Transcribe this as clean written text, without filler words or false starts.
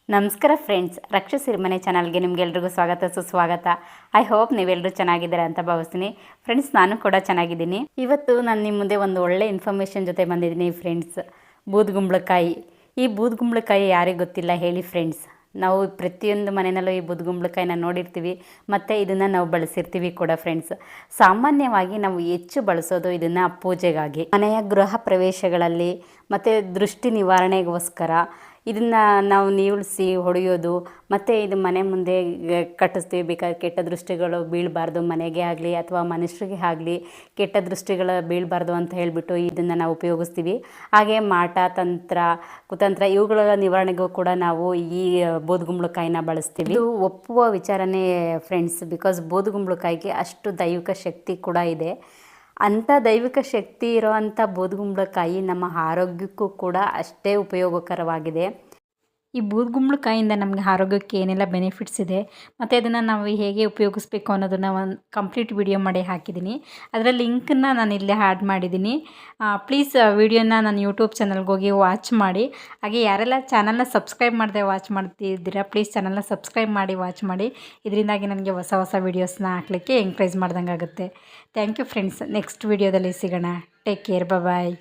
ನಮಸ್ಕಾರ ಫ್ರೆಂಡ್ಸ್, ರಕ್ಷಸ್ ಸಿರಿಮನೆ ಚಾನಲ್ಗೆ ನಿಮಗೆಲ್ರಿಗೂ ಸ್ವಾಗತ ಸುಸ್ವಾಗತ. ಐ ಹೋಪ್ ನೀವೆಲ್ಲರೂ ಚೆನ್ನಾಗಿದ್ದೀರಾ ಅಂತ ಭಾವಿಸ್ತೀನಿ. ಫ್ರೆಂಡ್ಸ್, ನಾನು ಕೂಡ ಚೆನ್ನಾಗಿದ್ದೀನಿ. ಇವತ್ತು ನಾನು ನಿಮ್ಮ ಮುಂದೆ ಒಂದು ಒಳ್ಳೆ ಇನ್ಫಾರ್ಮೇಷನ್ ಜೊತೆ ಬಂದಿದ್ದೀನಿ ಫ್ರೆಂಡ್ಸ್. ಬೂದುಗುಂಬಳಕಾಯಿ. ಈ ಬೂದುಗುಂಬಳಕಾಯಿ ಯಾರಿಗೆ ಗೊತ್ತಿಲ್ಲ ಹೇಳಿ ಫ್ರೆಂಡ್ಸ್. ನಾವು ಪ್ರತಿಯೊಂದು ಮನೆಯಲ್ಲೂ ಈ ಬೂದುಗುಂಬಳಕಾಯಿನ ನೋಡಿರ್ತೀವಿ ಮತ್ತು ಇದನ್ನು ನಾವು ಬಳಸಿರ್ತೀವಿ ಕೂಡ ಫ್ರೆಂಡ್ಸ್. ಸಾಮಾನ್ಯವಾಗಿ ನಾವು ಹೆಚ್ಚು ಬಳಸೋದು ಇದನ್ನು ಪೂಜೆಗಾಗಿ, ಮನೆಯ ಗೃಹ ಪ್ರವೇಶಗಳಲ್ಲಿ ಮತ್ತು ದೃಷ್ಟಿ ನಿವಾರಣೆಗೋಸ್ಕರ ಇದನ್ನು ನಾವು ನೀವುಳಿಸಿ ಹೊಡೆಯೋದು ಮತ್ತು ಇದು ಮನೆ ಮುಂದೆ ಕಟ್ಟಿಸ್ತೀವಿ. ಬೇಕಾದ್ರೆ ಕೆಟ್ಟ ದೃಷ್ಟಿಗಳು ಬೀಳಬಾರ್ದು ಮನೆಗೆ ಆಗಲಿ ಅಥವಾ ಮನುಷ್ಯರಿಗೆ ಆಗಲಿ ಕೆಟ್ಟ ದೃಷ್ಟಿಗಳು ಬೀಳಬಾರ್ದು ಅಂತ ಹೇಳಿಬಿಟ್ಟು ಇದನ್ನು ನಾವು ಉಪಯೋಗಿಸ್ತೀವಿ. ಹಾಗೆ ಮಾಟ ತಂತ್ರ ಕುತಂತ್ರ ಇವುಗಳ ನಿವಾರಣೆಗೂ ಕೂಡ ನಾವು ಈ ಬೂದುಗುಂಬಳಕಾಯಿನ ಬಳಸ್ತೀವಿ. ಇದು ಒಪ್ಪುವ ವಿಚಾರನೇ ಫ್ರೆಂಡ್ಸ್. ಬಿಕಾಸ್ ಬೂದುಗುಂಬಳಕಾಯಿಗೆ ಅಷ್ಟು ದೈವಿಕ ಶಕ್ತಿ ಕೂಡ ಇದೆ. ಅಂಥ ದೈವಿಕ ಶಕ್ತಿ ಇರೋವಂಥ ಬೂದುಗುಂಬಳಕಾಯಿ ನಮ್ಮ ಆರೋಗ್ಯಕ್ಕೂ ಕೂಡ ಅಷ್ಟೇ ಉಪಯೋಗಕರವಾಗಿದೆ. ಈ ಬೂದುಗುಂಬಳಕಾಯಿಂದ ನಮಗೆ ಆರೋಗ್ಯಕ್ಕೆ ಏನೆಲ್ಲ ಬೆನಿಫಿಟ್ಸ್ ಇದೆ ಮತ್ತು ಅದನ್ನು ನಾವು ಹೇಗೆ ಉಪಯೋಗಿಸ್ಬೇಕು ಅನ್ನೋದನ್ನು ಒಂದು ಕಂಪ್ಲೀಟ್ ವಿಡಿಯೋ ಮಾಡಿ ಹಾಕಿದ್ದೀನಿ. ಅದರ ಲಿಂಕನ್ನು ನಾನು ಇಲ್ಲೇ ಆ್ಯಡ್ ಮಾಡಿದ್ದೀನಿ. ಪ್ಲೀಸ್ ವಿಡಿಯೋನ ನನ್ನ ಯೂಟ್ಯೂಬ್ ಚಾನಲ್ಗೆ ಹೋಗಿ ವಾಚ್ ಮಾಡಿ. ಹಾಗೆ ಯಾರೆಲ್ಲ ಚಾನಲ್ನ ಸಬ್ಸ್ಕ್ರೈಬ್ ಮಾಡದೆ ವಾಚ್ ಮಾಡ್ತಿದ್ದೀರಾ ಪ್ಲೀಸ್ ಚಾನಲ್ನ ಸಬ್ಸ್ಕ್ರೈಬ್ ಮಾಡಿ ವಾಚ್ ಮಾಡಿ. ಇದರಿಂದಾಗಿ ನನಗೆ ಹೊಸ ಹೊಸ ವೀಡಿಯೋಸ್ನ ಹಾಕಲಿಕ್ಕೆ ಎಂಕರೇಜ್ ಮಾಡ್ದಂಗೆ ಆಗುತ್ತೆ. Thank you friends. ನೆಕ್ಸ್ಟ್ ವಿಡಿಯೋದಲ್ಲಿ ಸಿಗೋಣ. Take care. ಬಾಯ್.